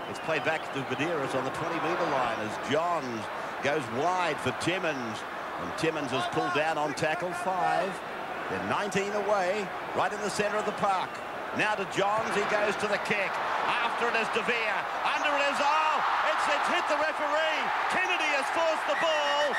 It's played back to Badeiras on the 20-metre line as Johns goes wide for Timmins. And Timmins is pulled down on tackle 5. They're 19 away, right in the centre of the park. Now to Johns, he goes to the kick. After it is De Vere. Under it is, it's hit the referee. Kennedy has forced the ball,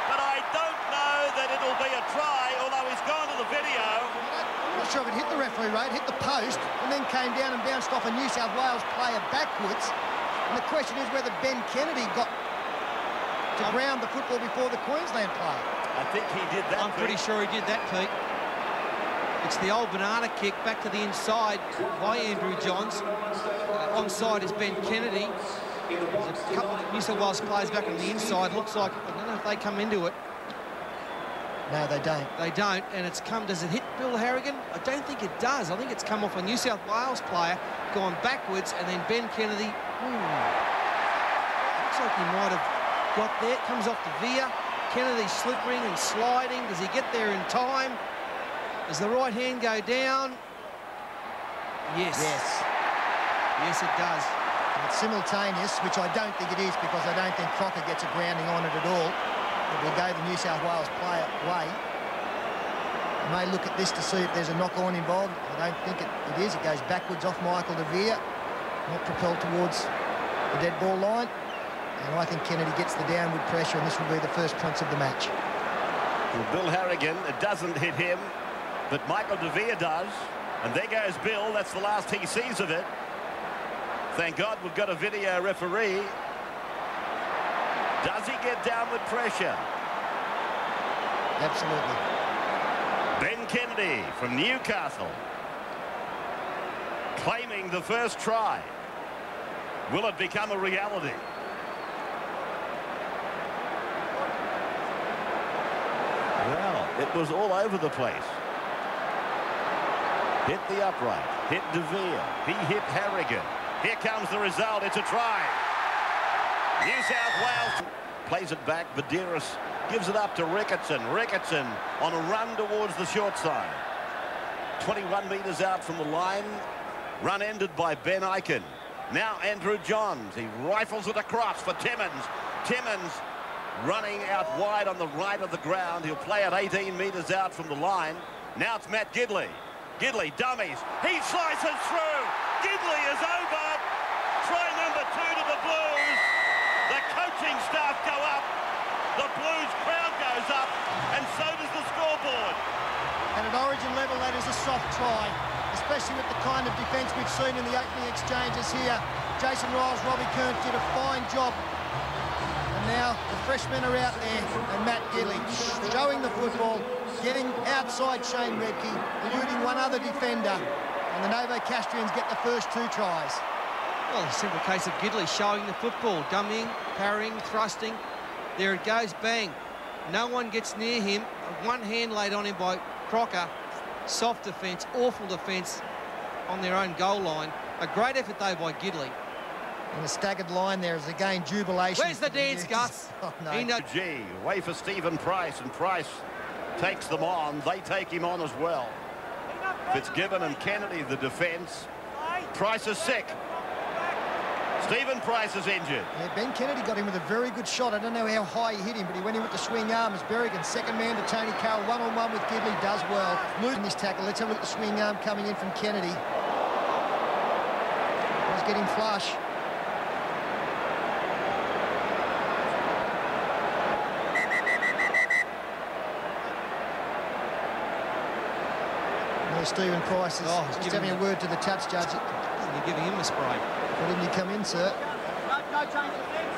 but I don't know that it'll be a try, although he's gone to the video. I'm not sure if it hit the referee, right? It hit the post and then came down and bounced off a New South Wales player backwards. And the question is whether Ben Kennedy got to ground the football before the Queensland player. I think he did that. I'm pretty sure he did that, Pete. It's the old banana kick back to the inside by Andrew Johns. Onside is Ben Kennedy. There's a couple of New South Wales players back on the inside. Looks like, I don't know if they come into it. No, they don't. They don't, and it's come, does it hit Bill Harrigan? I don't think it does. I think it's come off a New South Wales player, gone backwards, and then Ben Kennedy, looks like he might have got there. Comes off the Vere. Kennedy slipping and sliding. Does he get there in time? Does the right hand go down? Yes. Yes. Yes, it does. It's simultaneous, which I don't think it is, because I don't think Crocker gets a grounding on it at all. It will go the New South Wales player way. I may look at this to see if there's a knock-on involved. I don't think it is. It goes backwards off Michael De Vere, not propelled towards the dead ball line. And I think Kennedy gets the downward pressure, and this will be the first points of the match. Well, Bill Harrigan, it doesn't hit him, but Michael De Vere does. And there goes Bill. That's the last he sees of it. Thank God we've got a video referee. Does he get downward pressure? Absolutely. Ben Kennedy from Newcastle claiming the first try. Will it become a reality? Well, it was all over the place. Hit the upright, hit De Vere, he hit Harrigan. Here comes the result, it's a try. New South Wales plays it back, Badeiras gives it up to Ricketson. Ricketson on a run towards the short side. 21 metres out from the line, run ended by Ben Eichen. Now Andrew Johns, he rifles it across for Timmins. Timmins running out wide on the right of the ground. He'll play at 18 metres out from the line. Now it's Matt Gidley. Gidley dummies. He slices through. Gidley is over. Try number 2 to the Blues. The coaching staff go up. The Blues crowd goes up. And so does the scoreboard. And at origin level, that is a soft try, especially with the kind of defence we've seen in the opening exchanges here. Jason Riles, Robbie Kearns did a fine job. And now the freshmen are out there, and Matt Gidley showing the football, getting outside Shane Redkey, eluding one other defender, and the Novocastrians get the first 2 tries. Well, a simple case of Gidley showing the football, dummying, parrying, thrusting. There it goes, bang. No one gets near him. One hand laid on him by Crocker. Soft defence, awful defence on their own goal line. A great effort, though, by Gidley. And the staggered line there is again jubilation. Where's the dance, Gus? Oh, no. G, way for Stephen Price, and Price takes them on. They take him on as well. Fitzgibbon and Kennedy, the defence. Price is sick. Stephen Price is injured. Yeah, Ben Kennedy got him with a very good shot. I don't know how high he hit him, but he went in with the swing arm as Berrigan, second man to Tony Carroll, one-on-one with Gidley, does well. Losing this tackle. Let's have a look at the swing arm coming in from Kennedy. He's getting flush. Stephen Price is just having a word to the touch judge. You're giving him a spray. Why didn't you come in, sir? No change of things.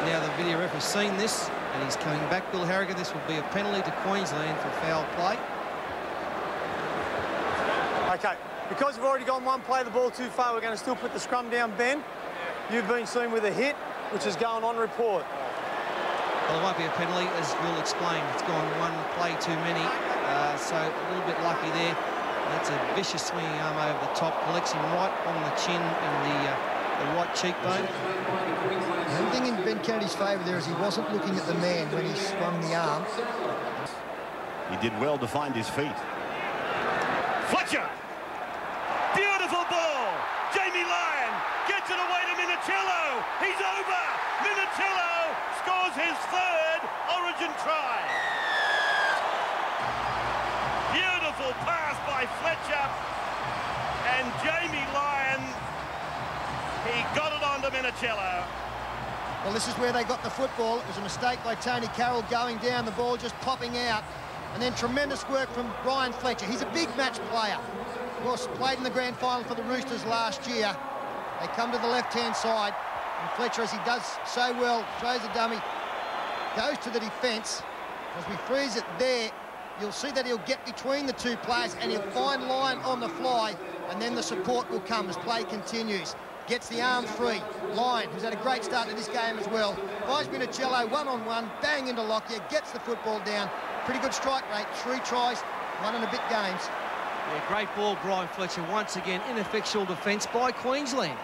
Now the video ref has seen this, and he's coming back. Bill Harrigan, this will be a penalty to Queensland for foul play. Okay, because we've already gone one play the ball too far, we're going to still put the scrum down, Ben. You've been seen with a hit, which is going on report. Well, it won't be a penalty, as we'll explain. It's gone one play too many, so a little bit lucky there. That's a vicious swinging arm over the top, collects him right on the chin and the right cheekbone. The only thing in Ben Kennedy's favour there is he wasn't looking at the man when he swung the arm. He did well to find his feet. Fletcher! Beautiful ball! Jamie Lyon gets it away to He's over. Minicello scores his third Origin try. Beautiful pass by Fletcher. And Jamie Lyon, he got it onto Minicello. Well, this is where they got the football. It was a mistake by Tony Carroll going down, the ball just popping out. And then tremendous work from Brian Fletcher. He's a big match player. Of course, played in the grand final for the Roosters last year. They come to the left-hand side. And Fletcher, as he does so well, throws a dummy, goes to the defence. As we freeze it there, you'll see that he'll get between the two players and he'll find Lyon on the fly, and then the support will come as play continues. Gets the arms free. Lyon, who's had a great start to this game as well, finds Minicello one-on-one, bang into Lockyer, gets the football down. Pretty good strike rate, 3 tries, 1 and a bit games. Yeah, great ball, Brian Fletcher. Once again, ineffectual defence by Queensland.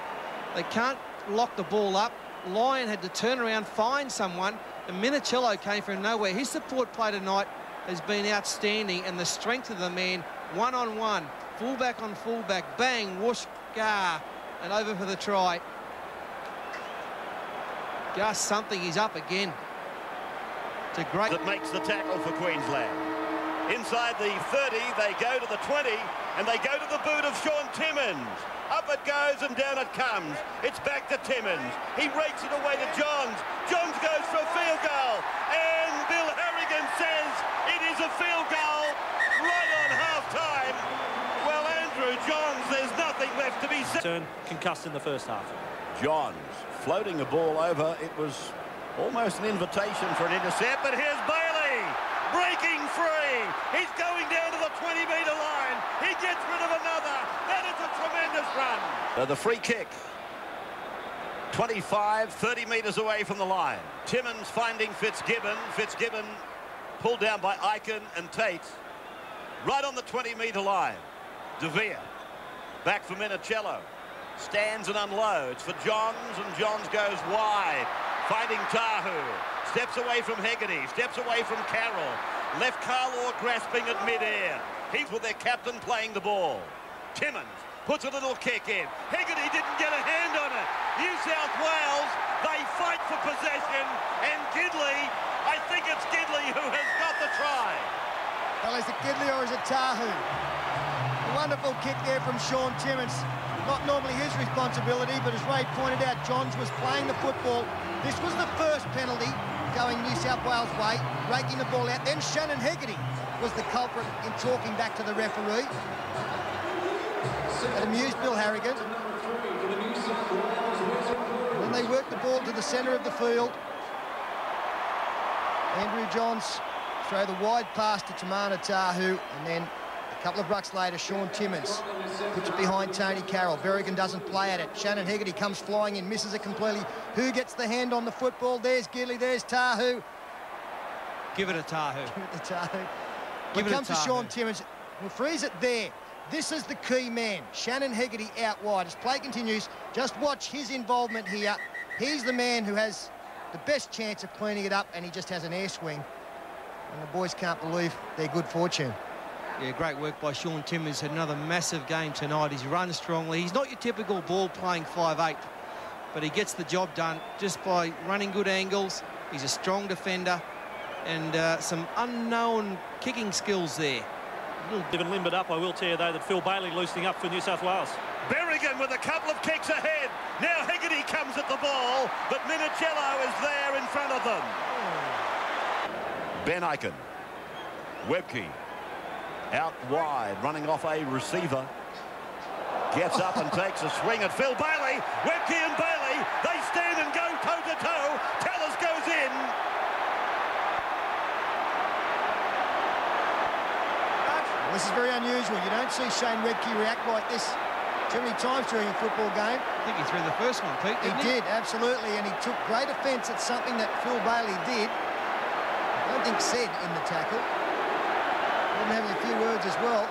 They can't lock the ball up. Lyon had to turn around, find someone, and Minicello came from nowhere. His support play tonight has been outstanding, and the strength of the man, one-on-one, fullback on fullback, bang, whoosh, gar, and over for the try. Just something, he's up again. It's a great... That makes the tackle for Queensland. Inside the 30, they go to the 20, and they go to the boot of Sean Timmins. Up it goes and down it comes. It's back to Timmins. He rakes it away to Johns. Johns goes for a field goal. And Bill Harrigan says it is a field goal right on half-time. Well, Andrew Johns, there's nothing left to be said. Turn concussed in the first half. Johns floating the ball over. It was almost an invitation for an intercept, but here's Bailey breaking free. He's going down to the 20-metre line. He gets rid of another. That is a tremendous run. The free kick. 25, 30 metres away from the line. Timmins finding Fitzgibbon. Fitzgibbon pulled down by Eichen and Tate. Right on the 20-metre line. De Vere. Back for Minicello. Stands and unloads for Johns, and Johns goes wide. Finding Tahu. Steps away from Hegarty. Steps away from Carroll. Left Carlaw grasping at mid-air. He's with their captain playing the ball. Timmins puts a little kick in. Hegarty didn't get a hand on it. New South Wales, they fight for possession, and Gidley, I think it's Gidley who has got the try. Well, is it Gidley or is it Tahu? A wonderful kick there from Sean Timmins. Not normally his responsibility, but as Ray pointed out, Johns was playing the football. This was the first penalty going New South Wales' way, raking the ball out. Then Shannon Hegarty was the culprit in talking back to the referee. It amused Bill Harrigan. Then they worked the ball to the centre of the field. Andrew Johns throw the wide pass to Tamana Tahu, and then a couple of rucks later, Sean Timmins puts it behind Tony Carroll. Berrigan doesn't play at it. Shannon Hegarty comes flying in, misses it completely. Who gets the hand on the football? There's Gidley, there's Tahu. Give it a Tahu. Give it to Tahu. When it comes to Sean Timmins, we'll freeze it there. This is the key man. Shannon Hegarty out wide. As play continues, just watch his involvement here. He's the man who has the best chance of cleaning it up, and he just has an air swing. And the boys can't believe their good fortune. Yeah, great work by Sean Timmins. Had another massive game tonight. He's run strongly. He's not your typical ball-playing 5'8", but he gets the job done just by running good angles. He's a strong defender, and some unknown kicking skills there. Even limbered up, I will tell you, though, that Phil Bailey loosening up for New South Wales. Berrigan with a couple of kicks ahead. Now Hegarty comes at the ball, but Minicello is there in front of them. Ben Eichen. Webke. Out wide, running off a receiver. Gets up and takes a swing at Phil Bailey. Webke and Bailey, they stand and go toe-to-toe. Tallis goes in. This is very unusual. You don't see Shane Webke react like this too many times during a football game. I think he threw the first one, Pete, didn't he? He did, absolutely, and he took great offence at something that Phil Bailey did. I don't think said in the tackle. Been having a few words as well.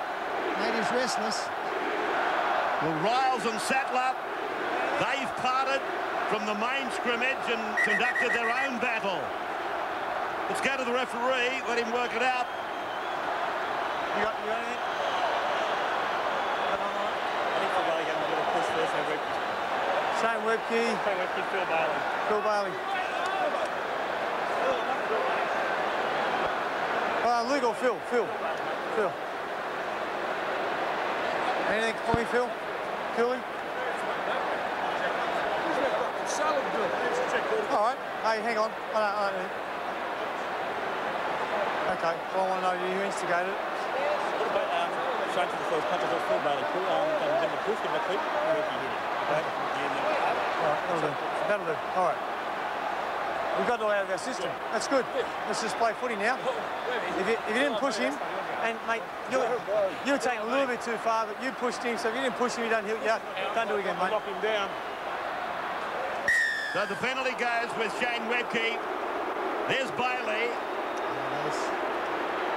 Made him restless. Well, Riles and Sattler, they've parted from the main scrimmage and conducted their own battle. Let's go to the referee, let him work it out. You got anything? I think we're going to get a push first. Shane Webke. Phil Bailey. Phil Bailey. Luke or Phil? Phil. Anything for me, Phil? Philly? All right. Hey, hang on. Okay. Well, I want to know you instigated it. Shane for the first punch of Phil Bailey. Then the proof of the clip. Okay. That'll do. All right. We've got it all out of our system. That's good. Let's just play footy now. If you didn't push him, and mate, you were taking a little bit too far, but you pushed him, so if you didn't push him, you don't hit. Yeah, don't do it again, mate. Knock him down. So the penalty goes with Shane Webke. There's Bailey.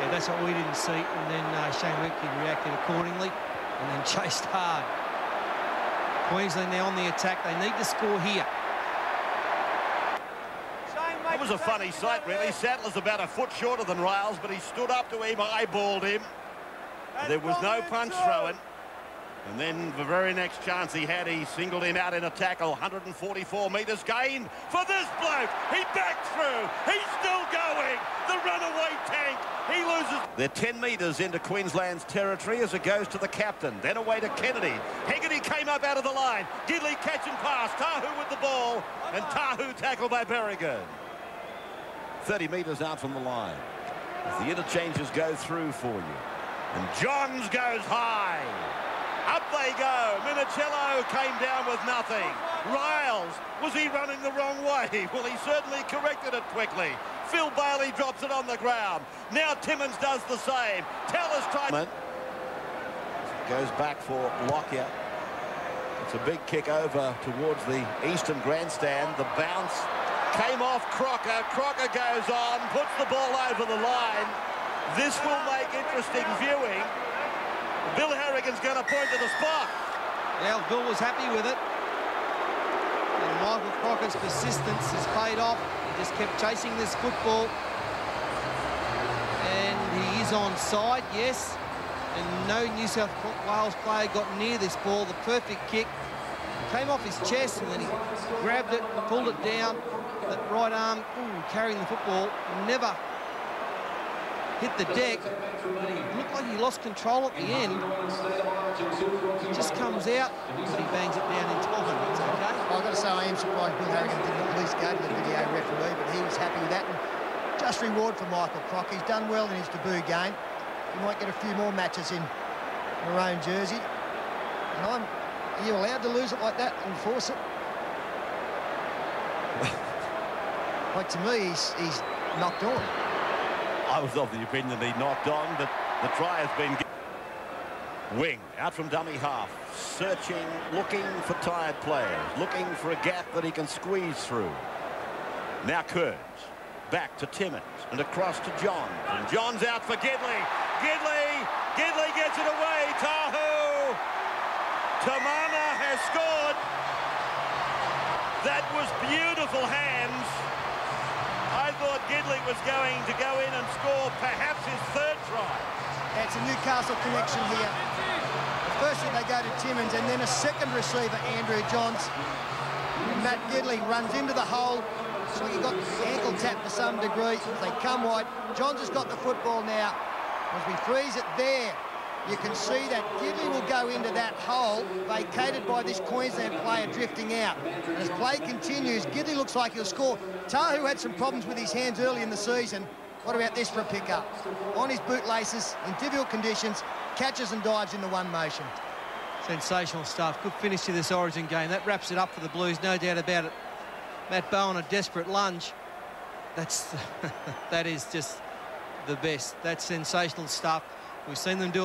Yeah, that's what we didn't see. And then Shane Webke reacted accordingly and then chased hard. Queensland now on the attack. They need to score here. It was a funny sight, really. Sattler's about a foot shorter than Riles, but he stood up to him, eyeballed him. There was no punch thrown. And then the very next chance he had, he singled him out in a tackle. 144 metres gained for this bloke. He backed through. He's still going. The runaway tank. He loses. They're 10 metres into Queensland's territory as it goes to the captain. Then away to Kennedy. Hegarty came up out of the line. Gidley catch and pass. Tahu with the ball. And Tahu tackled by Berrigan. 30 metres out from the line. As the interchanges go through for you. And Johns goes high. Up they go. Minicello came down with nothing. Riles, was he running the wrong way? Well, he certainly corrected it quickly. Phil Bailey drops it on the ground. Now Timmins does the same. Teller's trying. Goes back for Lockyer. It's a big kick over towards the eastern grandstand. The bounce came off Crocker. Crocker goes on, puts the ball over the line. This will make interesting viewing. Bill Harrigan's going to point to the spot. Well, Bill was happy with it. And Michael Crocker's persistence has paid off. He just kept chasing this football. And he is onside, yes. And no New South Wales player got near this ball. The perfect kick came off his chest, and then he grabbed it, pulled it down. That right arm, carrying the football, never hit the deck, but he looked like he lost control at the end. It just comes out, but he bangs it down in time. It's okay. I've got to say, I am surprised Bill Harrigan didn't at least go to the video referee, but he was happy with that. And just reward for Michael Crocker. He's done well in his debut game. He might get a few more matches in maroon jersey. And are you allowed to lose it like that and force it? Like, to me, he's knocked on. I was of the opinion he knocked on, but the try has been given. Wing out from dummy half, searching, looking for tired players, looking for a gap that he can squeeze through. Now Kearns back to Timmins and across to Johns, and Johns out for Gidley. Gidley gets it away. Tahu. Tamana has scored. That was beautiful hands. I thought Gidley was going to go in and score perhaps his third try. It's a Newcastle connection here. Firstly, they go to Timmins, and then a second receiver, Andrew Johns. And Matt Gidley runs into the hole, so he got ankle tapped to some degree. They come wide. Johns has got the football now. As we freeze it there, you can see that Gidley will go into that hole, vacated by this Queensland player drifting out. And as play continues, Gidley looks like he'll score. Tahu had some problems with his hands early in the season. What about this for a pick-up? On his bootlaces, in difficult conditions, catches and dives into one motion. Sensational stuff. Good finish to this Origin game. That wraps it up for the Blues, no doubt about it. Matt Bowen, a desperate lunge. That is just the best. That's sensational stuff. We've seen them do it.